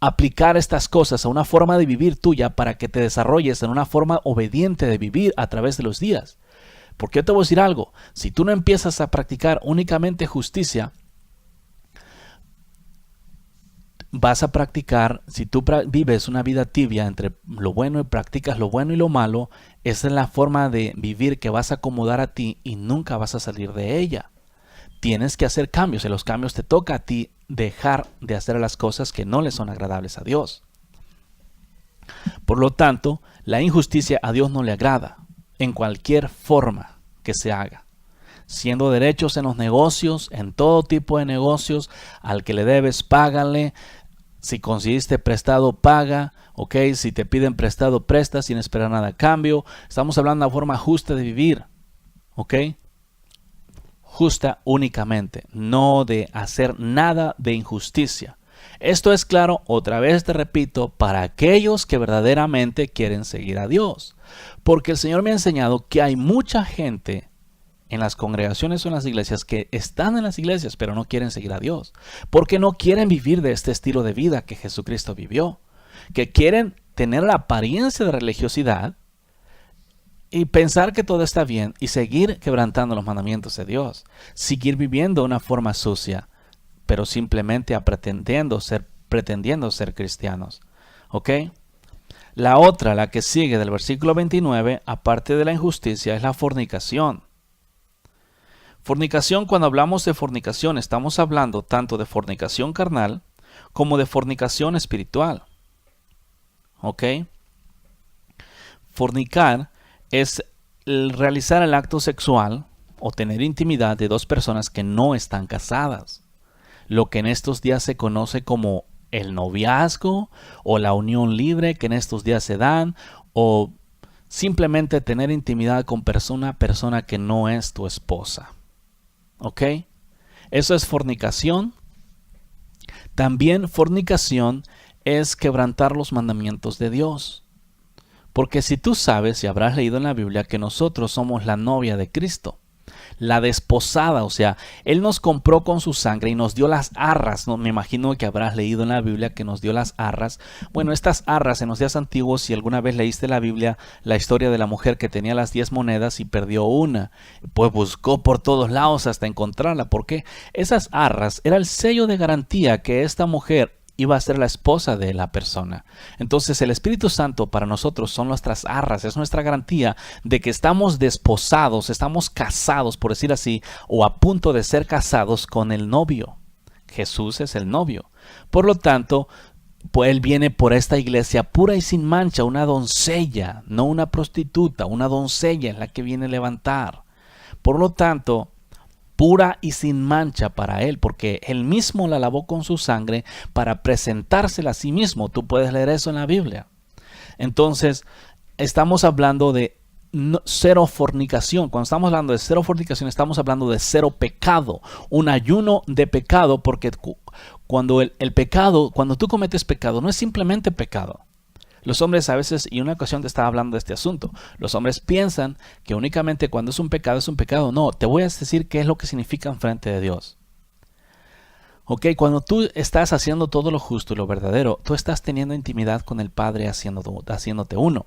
aplicar estas cosas a una forma de vivir tuya para que te desarrolles en una forma obediente de vivir a través de los días. Porque yo te voy a decir algo, si tú no empiezas a practicar únicamente justicia, vas a practicar, si tú vives una vida tibia entre lo bueno y practicas lo bueno y lo malo, esa es la forma de vivir que vas a acomodar a ti y nunca vas a salir de ella. Tienes que hacer cambios, en los cambios te toca a ti dejar de hacer las cosas que no le son agradables a Dios. Por lo tanto, la injusticia a Dios no le agrada, en cualquier forma que se haga. Siendo derechos en los negocios, en todo tipo de negocios, al que le debes, págale. Si conseguiste prestado, paga. Ok, si te piden prestado, presta sin esperar nada a cambio. Estamos hablando de una forma justa de vivir. Ok, justa únicamente, no de hacer nada de injusticia. Esto es claro, otra vez te repito, para aquellos que verdaderamente quieren seguir a Dios. Porque el Señor me ha enseñado que hay mucha gente en las congregaciones o en las iglesias que están en las iglesias pero no quieren seguir a Dios. Porque no quieren vivir de este estilo de vida que Jesucristo vivió. Que quieren tener la apariencia de religiosidad y pensar que todo está bien y seguir quebrantando los mandamientos de Dios. Seguir viviendo de una forma sucia, pero simplemente pretendiendo ser cristianos. ¿Ok? La otra, la que sigue del versículo 29, aparte de la injusticia, es la fornicación. Fornicación, cuando hablamos de fornicación, estamos hablando tanto de fornicación carnal como de fornicación espiritual. ¿Ok? Fornicar es realizar el acto sexual o tener intimidad de 2 personas que no están casadas. Lo que en estos días se conoce como el noviazgo o la unión libre que en estos días se dan, o simplemente tener intimidad con una persona que no es tu esposa. ¿Ok? Eso es fornicación. También fornicación es quebrantar los mandamientos de Dios. Porque si tú sabes y habrás leído en la Biblia que nosotros somos la novia de Cristo, la desposada, o sea, Él nos compró con su sangre y nos dio las arras. No, me imagino que habrás leído en la Biblia que nos dio las arras. Bueno, estas arras en los días antiguos, si alguna vez leíste la Biblia, la historia de la mujer que tenía las 10 monedas y perdió una, pues buscó por todos lados hasta encontrarla. ¿Por qué? Esas arras era el sello de garantía que esta mujer iba a ser la esposa de la persona. Entonces el Espíritu Santo para nosotros son nuestras arras, es nuestra garantía de que estamos desposados, estamos casados, por decir así, o a punto de ser casados con el novio. Jesús es el novio. Por lo tanto, pues Él viene por esta iglesia pura y sin mancha, una doncella, no una prostituta, una doncella es la que viene a levantar. Por lo tanto, pura y sin mancha para Él, porque Él mismo la lavó con su sangre para presentársela a sí mismo. Tú puedes leer eso en la Biblia. Entonces, estamos hablando de cero fornicación. Cuando estamos hablando de cero fornicación, estamos hablando de cero pecado. Un ayuno de pecado, porque cuando el pecado, cuando tú cometes pecado, no es simplemente pecado. Los hombres a veces, y una ocasión te estaba hablando de este asunto, los hombres piensan que únicamente cuando es un pecado es un pecado. No, te voy a decir qué es lo que significa en frente de Dios. Ok, cuando tú estás haciendo todo lo justo y lo verdadero, tú estás teniendo intimidad con el Padre haciéndote uno.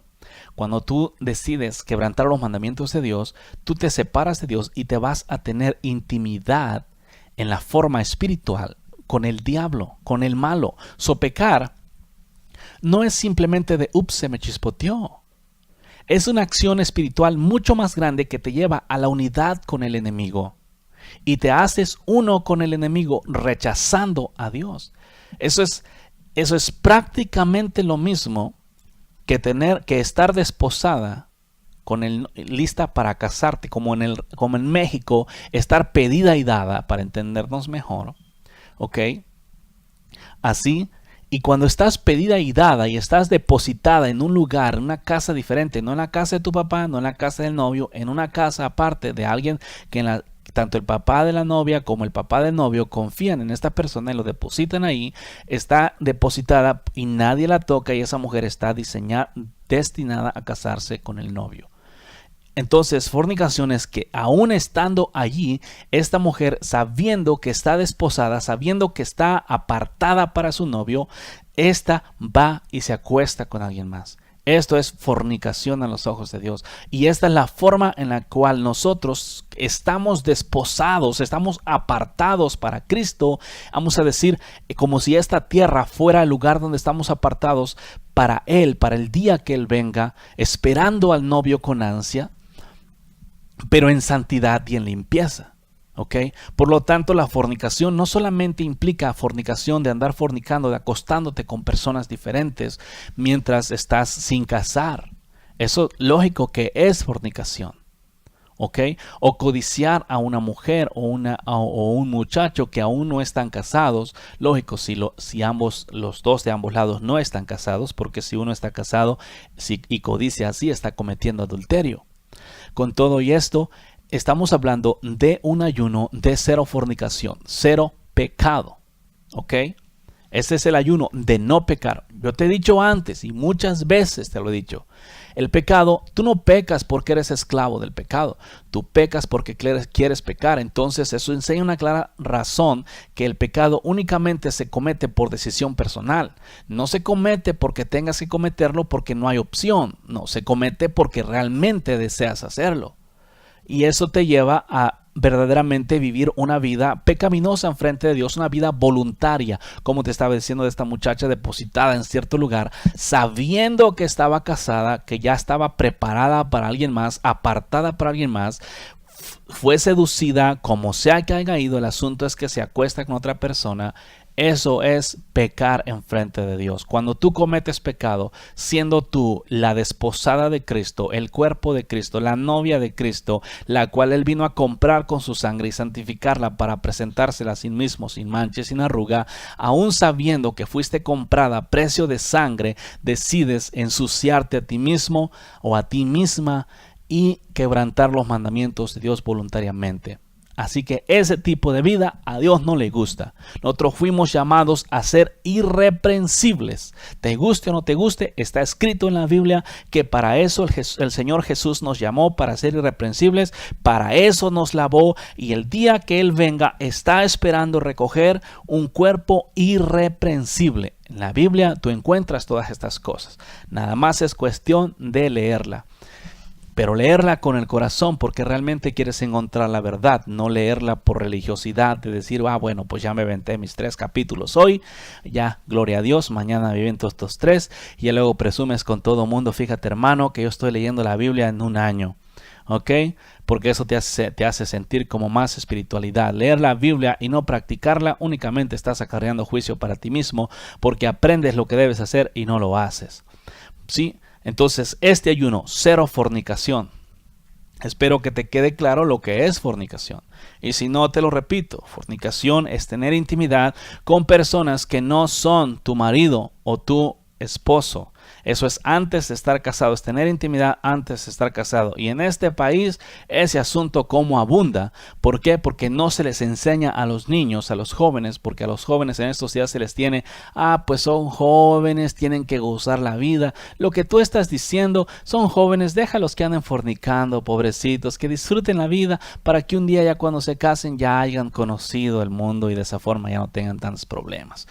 Cuando tú decides quebrantar los mandamientos de Dios, tú te separas de Dios y te vas a tener intimidad en la forma espiritual con el diablo, con el malo. Pecar no es simplemente de ups, se me chispoteó. Es una acción espiritual mucho más grande que te lleva a la unidad con el enemigo. Y te haces uno con el enemigo rechazando a Dios. Eso es prácticamente lo mismo que estar desposada lista para casarte, como en México, estar pedida y dada, para entendernos mejor. ¿Ok? Así, Y cuando estás pedida y dada y estás depositada en un lugar, en una casa diferente, no en la casa de tu papá, no en la casa del novio, en una casa aparte de alguien que tanto el papá de la novia como el papá del novio confían en esta persona y lo depositan ahí, está depositada y nadie la toca y esa mujer está destinada a casarse con el novio. Entonces, fornicación es que aún estando allí, esta mujer, sabiendo que está desposada, sabiendo que está apartada para su novio, esta va y se acuesta con alguien más. Esto es fornicación a los ojos de Dios. Y esta es la forma en la cual nosotros estamos desposados, estamos apartados para Cristo. Vamos a decir, como si esta tierra fuera el lugar donde estamos apartados para Él, para el día que Él venga, esperando al novio con ansia, pero en santidad y en limpieza. ¿Ok? Por lo tanto, la fornicación no solamente implica fornicación de andar fornicando, de acostándote con personas diferentes mientras estás sin casar. Eso lógico que es fornicación. ¿Ok? O codiciar a una mujer o un muchacho que aún no están casados. Lógico, si los dos de ambos lados no están casados, porque si uno está casado y codicia así, está cometiendo adulterio. Con todo y esto, estamos hablando de un ayuno de cero fornicación, cero pecado. ¿Ok? Ese es el ayuno de no pecar. Yo te he dicho antes y muchas veces te lo he dicho. El pecado, tú no pecas porque eres esclavo del pecado. Tú pecas porque quieres pecar. Entonces eso enseña una clara razón que el pecado únicamente se comete por decisión personal. No se comete porque tengas que cometerlo porque no hay opción. No, se comete porque realmente deseas hacerlo. Y eso te lleva a verdaderamente vivir una vida pecaminosa en frente de Dios, una vida voluntaria, como te estaba diciendo de esta muchacha depositada en cierto lugar, sabiendo que estaba casada, que ya estaba preparada para alguien más, apartada para alguien más, fue seducida, como sea que haya ido, el asunto es que se acuesta con otra persona. Eso es pecar en frente de Dios. Cuando tú cometes pecado, siendo tú la desposada de Cristo, el cuerpo de Cristo, la novia de Cristo, la cual Él vino a comprar con su sangre y santificarla para presentársela a sí mismo, sin mancha y sin arruga, aún sabiendo que fuiste comprada a precio de sangre, decides ensuciarte a ti mismo o a ti misma y quebrantar los mandamientos de Dios voluntariamente. Así que ese tipo de vida a Dios no le gusta. Nosotros fuimos llamados a ser irreprensibles. Te guste o no te guste, está escrito en la Biblia que para eso el Señor Jesús nos llamó, para ser irreprensibles. Para eso nos lavó y el día que Él venga está esperando recoger un cuerpo irreprensible. En la Biblia tú encuentras todas estas cosas. Nada más es cuestión de leerla. Pero leerla con el corazón porque realmente quieres encontrar la verdad, no leerla por religiosidad, de decir, bueno, pues ya me aventé mis 3 capítulos hoy, ya, gloria a Dios, mañana me viento estos 3 y ya luego presumes con todo mundo, fíjate hermano que yo estoy leyendo la Biblia en un año, ¿ok? Porque eso te hace sentir como más espiritualidad. Leer la Biblia y no practicarla únicamente estás acarreando juicio para ti mismo porque aprendes lo que debes hacer y no lo haces, ¿sí? Entonces, este ayuno, cero fornicación. Espero que te quede claro lo que es fornicación. Y si no, te lo repito, fornicación es tener intimidad con personas que no son tu marido o tu esposo. Eso es antes de estar casado, es tener intimidad antes de estar casado. Y en este país ese asunto como abunda. ¿Por qué? Porque no se les enseña a los niños, a los jóvenes, porque a los jóvenes en estos días se les tiene, pues son jóvenes, tienen que gozar la vida. Lo que tú estás diciendo, son jóvenes, déjalos que anden fornicando, pobrecitos, que disfruten la vida para que un día ya cuando se casen ya hayan conocido el mundo y de esa forma ya no tengan tantos problemas.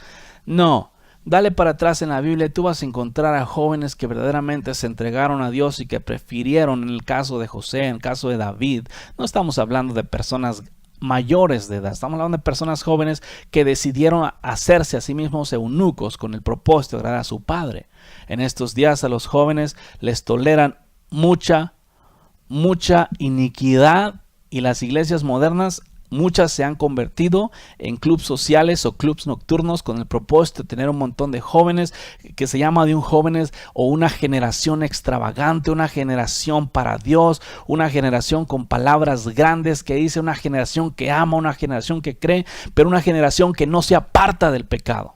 No. Dale para atrás en la Biblia y tú vas a encontrar a jóvenes que verdaderamente se entregaron a Dios y que prefirieron, en el caso de José, en el caso de David. No estamos hablando de personas mayores de edad, estamos hablando de personas jóvenes que decidieron hacerse a sí mismos eunucos con el propósito de agradar a su padre. En estos días a los jóvenes les toleran mucha iniquidad y las iglesias modernas, muchas se han convertido en clubes sociales o clubes nocturnos con el propósito de tener un montón de jóvenes que se llama de un jóvenes o una generación extravagante, una generación para Dios, una generación con palabras grandes que dice, una generación que ama, una generación que cree, pero una generación que no se aparta del pecado.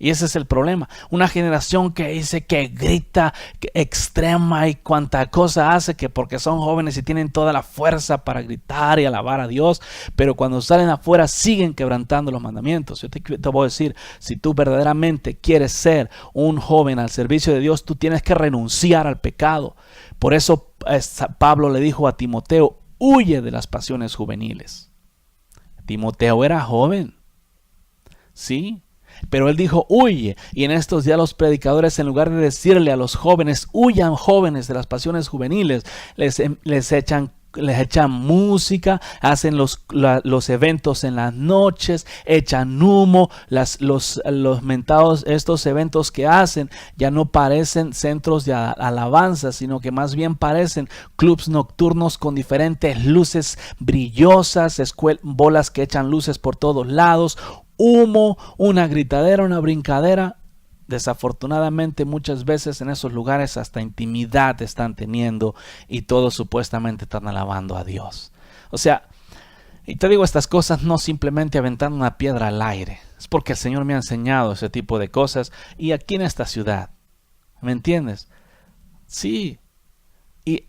Y ese es el problema. Una generación que dice, que grita, que extrema y cuanta cosa hace, que porque son jóvenes y tienen toda la fuerza para gritar y alabar a Dios, pero cuando salen afuera siguen quebrantando los mandamientos. Yo te voy a decir, si tú verdaderamente quieres ser un joven al servicio de Dios, tú tienes que renunciar al pecado. Por eso Pablo le dijo a Timoteo, huye de las pasiones juveniles. Timoteo era joven, ¿sí? Pero él dijo, huye. Y en estos días los predicadores, en lugar de decirle a los jóvenes, huyan jóvenes de las pasiones juveniles, les echan música, hacen los eventos en las noches, echan humo. Los mentados, estos eventos que hacen ya no parecen centros de alabanza, sino que más bien parecen clubs nocturnos con diferentes luces brillosas, bolas que echan luces por todos lados, humo, una gritadera, una brincadera. Desafortunadamente muchas veces en esos lugares hasta intimidad están teniendo y todos supuestamente están alabando a Dios. O sea, y te digo estas cosas no simplemente aventando una piedra al aire. Es porque el Señor me ha enseñado ese tipo de cosas y aquí en esta ciudad. ¿Me entiendes? Sí. ¿Y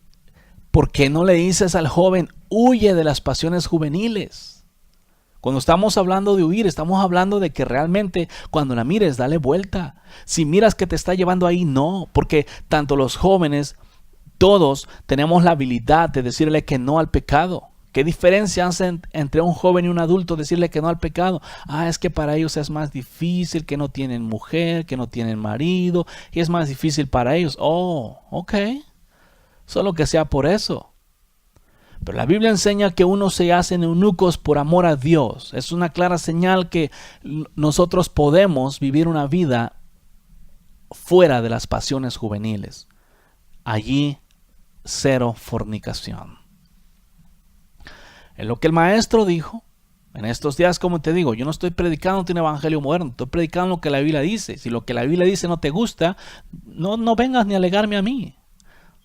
por qué no le dices al joven, huye de las pasiones juveniles? Cuando estamos hablando de huir, estamos hablando de que realmente cuando la mires, dale vuelta. Si miras que te está llevando ahí, no. Porque tanto los jóvenes, todos tenemos la habilidad de decirle que no al pecado. ¿Qué diferencia hace entre un joven y un adulto decirle que no al pecado? Es que para ellos es más difícil, que no tienen mujer, que no tienen marido, y es más difícil para ellos. Ok. Solo que sea por eso. Pero la Biblia enseña que unos se hacen eunucos por amor a Dios. Es una clara señal que nosotros podemos vivir una vida fuera de las pasiones juveniles. Allí, cero fornicación. Es lo que el maestro dijo. En estos días, como te digo, yo no estoy predicando un evangelio moderno. Estoy predicando lo que la Biblia dice. Si lo que la Biblia dice no te gusta, no vengas ni a alegarme a mí.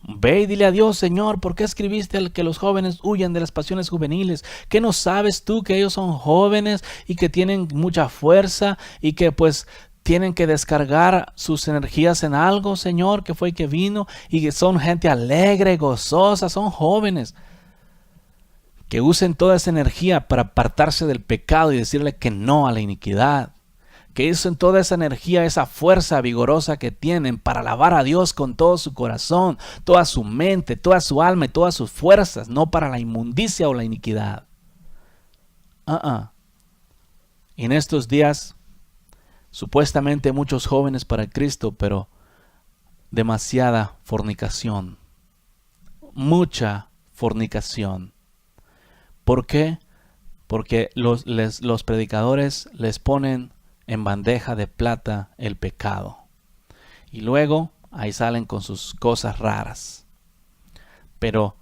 Ve y dile a Dios, Señor, ¿por qué escribiste que los jóvenes huyan de las pasiones juveniles? ¿Qué no sabes tú que ellos son jóvenes y que tienen mucha fuerza y que pues tienen que descargar sus energías en algo, Señor, que fue que vino y que son gente alegre, gozosa, son jóvenes? Que usen toda esa energía para apartarse del pecado y decirle que no a la iniquidad. Que usen toda esa energía, esa fuerza vigorosa que tienen para alabar a Dios con todo su corazón, toda su mente, toda su alma y todas sus fuerzas, no para la inmundicia o la iniquidad. Y en estos días, supuestamente muchos jóvenes para Cristo, pero demasiada fornicación. Mucha fornicación. ¿Por qué? Porque los predicadores les ponen en bandeja de plata el pecado. Y luego ahí salen con sus cosas raras. Pero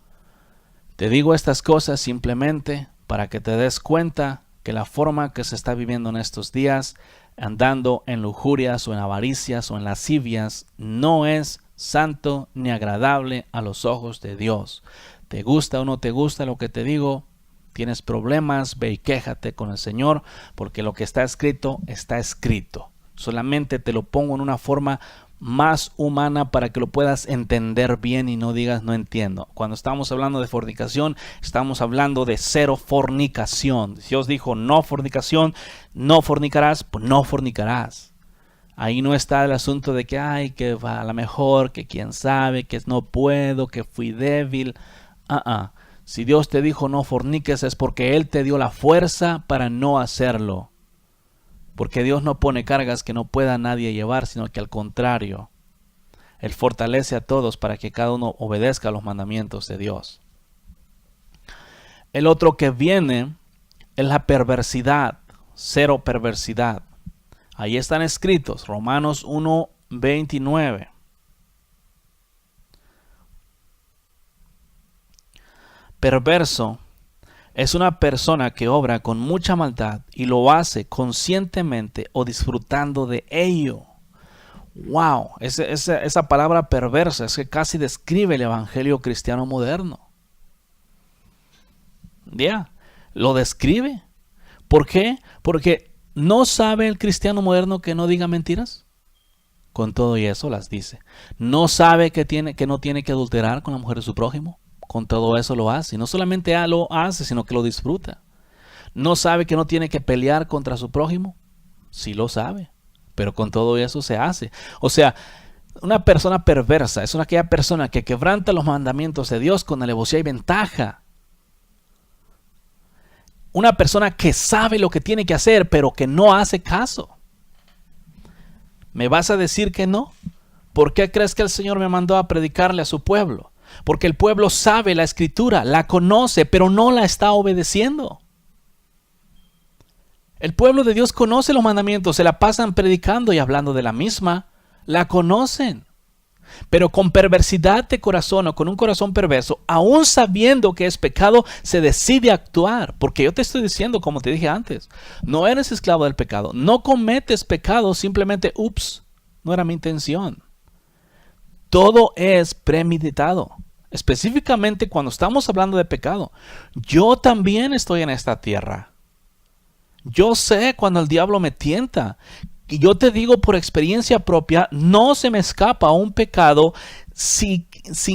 te digo estas cosas simplemente para que te des cuenta que la forma que se está viviendo en estos días, andando en lujurias o en avaricias o en lascivias, no es santo ni agradable a los ojos de Dios. ¿Te gusta o no te gusta lo que te digo? Tienes problemas, ve y quéjate con el Señor, porque lo que está escrito, está escrito. Solamente te lo pongo en una forma más humana para que lo puedas entender bien y no digas no entiendo. Cuando estamos hablando de fornicación, estamos hablando de cero fornicación. Dios dijo no fornicación, no fornicarás, pues no fornicarás. Ahí no está el asunto de que que a lo mejor, que quién sabe, que no puedo, que fui débil. Si Dios te dijo no forniques es porque Él te dio la fuerza para no hacerlo. Porque Dios no pone cargas que no pueda nadie llevar, sino que al contrario, Él fortalece a todos para que cada uno obedezca a los mandamientos de Dios. El otro que viene es la perversidad, cero perversidad. Ahí están escritos, Romanos 1:29. Perverso es una persona que obra con mucha maldad y lo hace conscientemente o disfrutando de ello. Wow, esa palabra perversa es que casi describe el evangelio cristiano moderno. Lo describe. ¿Por qué? Porque ¿No sabe el cristiano moderno que no diga mentiras? Con todo y eso las dice. ¿No sabe que no tiene que adulterar con la mujer de su prójimo? Con todo eso lo hace. Y no solamente lo hace, sino que lo disfruta. ¿No sabe que no tiene que pelear contra su prójimo? Sí lo sabe, pero con todo eso se hace. O sea, una persona perversa es aquella persona que quebranta los mandamientos de Dios con alevosía y ventaja. Una persona que sabe lo que tiene que hacer, pero que no hace caso. ¿Me vas a decir que no? ¿Por qué crees que el Señor me mandó a predicarle a su pueblo? Porque el pueblo sabe la Escritura, la conoce, pero no la está obedeciendo. El pueblo de Dios conoce los mandamientos, se la pasan predicando y hablando de la misma, la conocen. Pero con perversidad de corazón o con un corazón perverso, aún sabiendo que es pecado, se decide a actuar. Porque yo te estoy diciendo, como te dije antes, no eres esclavo del pecado. No cometes pecado simplemente, no era mi intención. Todo es premeditado. Específicamente cuando estamos hablando de pecado. Yo también estoy en esta tierra. Yo sé cuando el diablo me tienta. Y yo te digo por experiencia propia, no se me escapa un pecado sin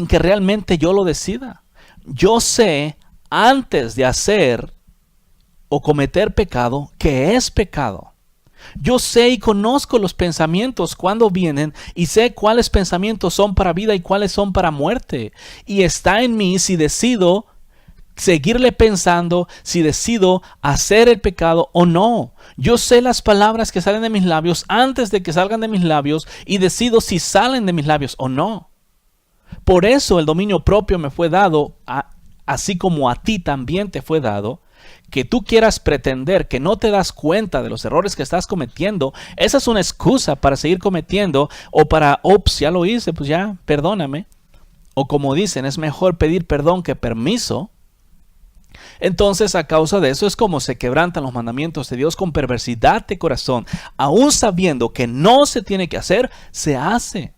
que realmente yo lo decida. Yo sé antes de hacer o cometer pecado que es pecado. Yo sé y conozco los pensamientos cuando vienen y sé cuáles pensamientos son para vida y cuáles son para muerte. Y está en mí si decido seguirle pensando, si decido hacer el pecado o no. Yo sé las palabras que salen de mis labios antes de que salgan de mis labios y decido si salen de mis labios o no. Por eso el dominio propio me fue dado, así como a ti también te fue dado. Que tú quieras pretender que no te das cuenta de los errores que estás cometiendo, esa es una excusa para seguir cometiendo o para, ya lo hice, pues ya, perdóname. O como dicen, es mejor pedir perdón que permiso. Entonces, a causa de eso es como se quebrantan los mandamientos de Dios con perversidad de corazón. Aún sabiendo que no se tiene que hacer, se hace.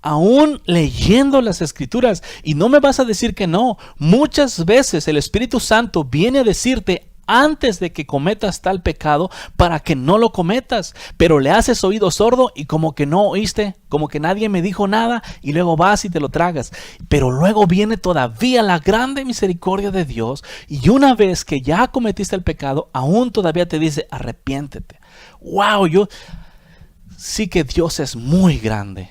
Aún leyendo las Escrituras, y no me vas a decir que no, muchas veces el Espíritu Santo viene a decirte antes de que cometas tal pecado para que no lo cometas, pero le haces oído sordo y como que no oíste, como que nadie me dijo nada y luego vas y te lo tragas. Pero luego viene todavía la grande misericordia de Dios y una vez que ya cometiste el pecado, aún todavía te dice arrepiéntete. ¡Wow! Sí que Dios es muy grande.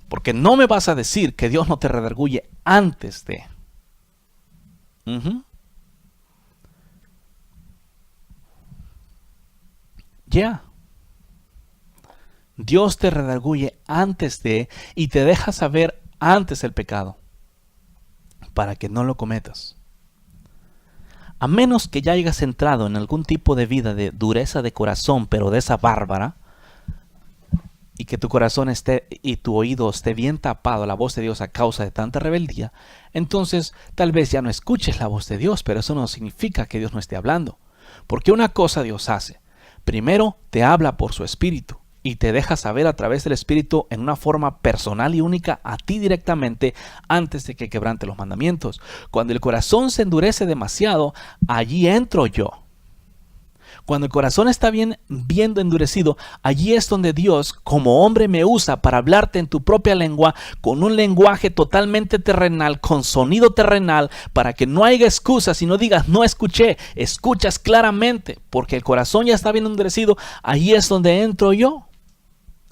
Porque no me vas a decir que Dios no te redarguye antes de. Dios te redarguye antes de y te deja saber antes el pecado para que no lo cometas. A menos que ya hayas entrado en algún tipo de vida de dureza de corazón, pero de esa bárbara, y que tu corazón esté y tu oído esté bien tapado a la voz de Dios a causa de tanta rebeldía, entonces tal vez ya no escuches la voz de Dios, pero eso no significa que Dios no esté hablando. Porque una cosa Dios hace. Primero te habla por su Espíritu y te deja saber a través del Espíritu en una forma personal y única a ti directamente antes de que quebrante los mandamientos. Cuando el corazón se endurece demasiado, allí entro yo. Cuando el corazón está bien endurecido, allí es donde Dios como hombre me usa para hablarte en tu propia lengua, con un lenguaje totalmente terrenal, con sonido terrenal, para que no haya excusas y no digas no escuché, escuchas claramente, porque el corazón ya está bien endurecido, allí es donde entro yo.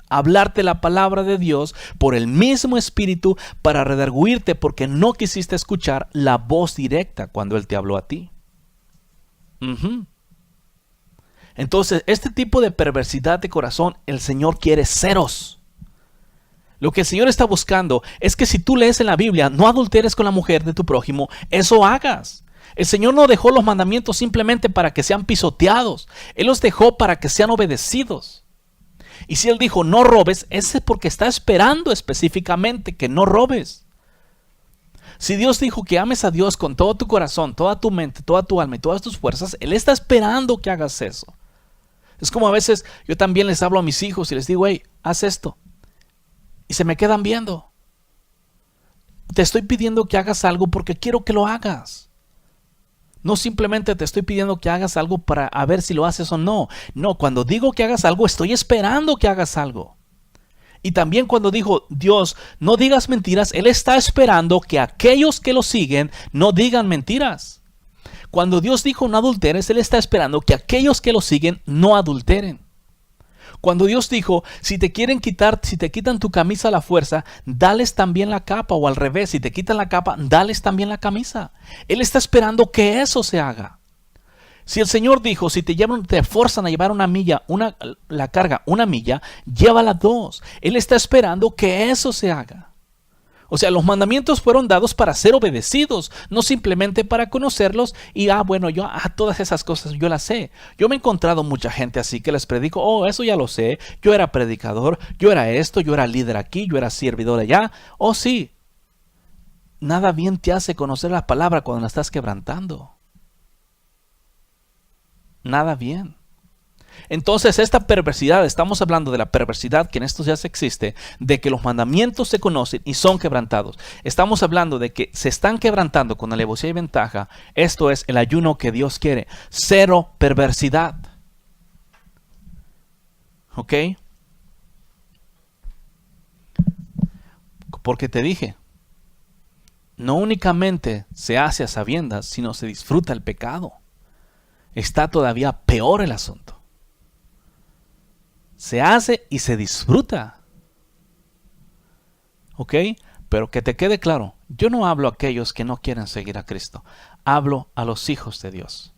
Hablarte la palabra de Dios por el mismo Espíritu para redarguirte porque no quisiste escuchar la voz directa cuando Él te habló a ti. Entonces, este tipo de perversidad de corazón, el Señor quiere ceros. Lo que el Señor está buscando es que si tú lees en la Biblia, no adulteres con la mujer de tu prójimo, eso hagas. El Señor no dejó los mandamientos simplemente para que sean pisoteados. Él los dejó para que sean obedecidos. Y si Él dijo no robes, ese es porque está esperando específicamente que no robes. Si Dios dijo que ames a Dios con todo tu corazón, toda tu mente, toda tu alma y todas tus fuerzas, Él está esperando que hagas eso. Es como a veces yo también les hablo a mis hijos y les digo, hey, haz esto. Y se me quedan viendo. Te estoy pidiendo que hagas algo porque quiero que lo hagas. No simplemente te estoy pidiendo que hagas algo para a ver si lo haces o no. No, cuando digo que hagas algo, estoy esperando que hagas algo. Y también cuando dijo Dios, no digas mentiras, Él está esperando que aquellos que lo siguen no digan mentiras. Cuando Dios dijo no adulteres, Él está esperando que aquellos que lo siguen no adulteren. Cuando Dios dijo, si te quitan tu camisa a la fuerza, dales también la capa, o al revés, si te quitan la capa, dales también la camisa. Él está esperando que eso se haga. Si el Señor dijo, si te forzan a llevar una milla, la carga una milla, llévala 2. Él está esperando que eso se haga. O sea, los mandamientos fueron dados para ser obedecidos, no simplemente para conocerlos y, todas esas cosas yo las sé. Yo me he encontrado mucha gente así que les predico, eso ya lo sé, yo era predicador, yo era esto, yo era líder aquí, yo era servidor allá. Sí, nada bien te hace conocer la palabra cuando la estás quebrantando. Nada bien. Entonces esta perversidad, estamos hablando de la perversidad que en estos días existe, de que los mandamientos se conocen y son quebrantados. Estamos hablando de que se están quebrantando con alevosía y ventaja. Esto es el ayuno que Dios quiere. 0 perversidad. ¿Ok? Porque te dije, no únicamente se hace a sabiendas, sino se disfruta el pecado. Está todavía peor el asunto. Se hace y se disfruta. ¿Ok? Pero que te quede claro, yo no hablo a aquellos que no quieren seguir a Cristo. Hablo a los hijos de Dios.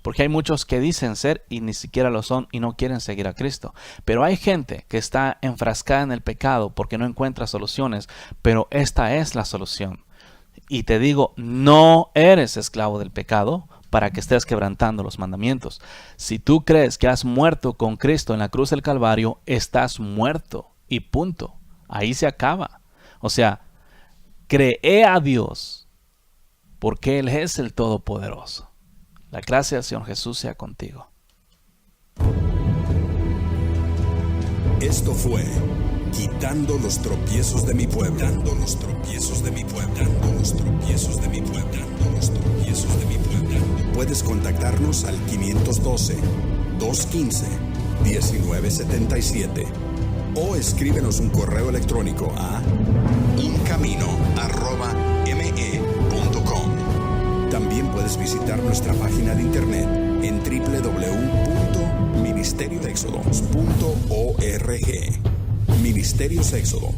Porque hay muchos que dicen ser y ni siquiera lo son y no quieren seguir a Cristo. Pero hay gente que está enfrascada en el pecado porque no encuentra soluciones. Pero esta es la solución. Y te digo, no eres esclavo del pecado para que estés quebrantando los mandamientos. Si tú crees que has muerto con Cristo en la cruz del Calvario, estás muerto y punto. Ahí se acaba. O sea, cree a Dios porque Él es el Todopoderoso. La gracia del Señor Jesús sea contigo. Esto fue Quitando los tropiezos de mi pueblo. Quitando los tropiezos de mi pueblo. Quitando los tropiezos de mi pueblo. Quitando los tropiezos de mi pueblo. Puedes contactarnos al 512-215-1977 o escríbenos un correo electrónico a uncamino@me.com. También puedes visitar nuestra página de internet en www.ministerioexodos.org. Ministerios Éxodo.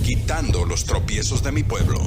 Quitando los tropiezos de mi pueblo.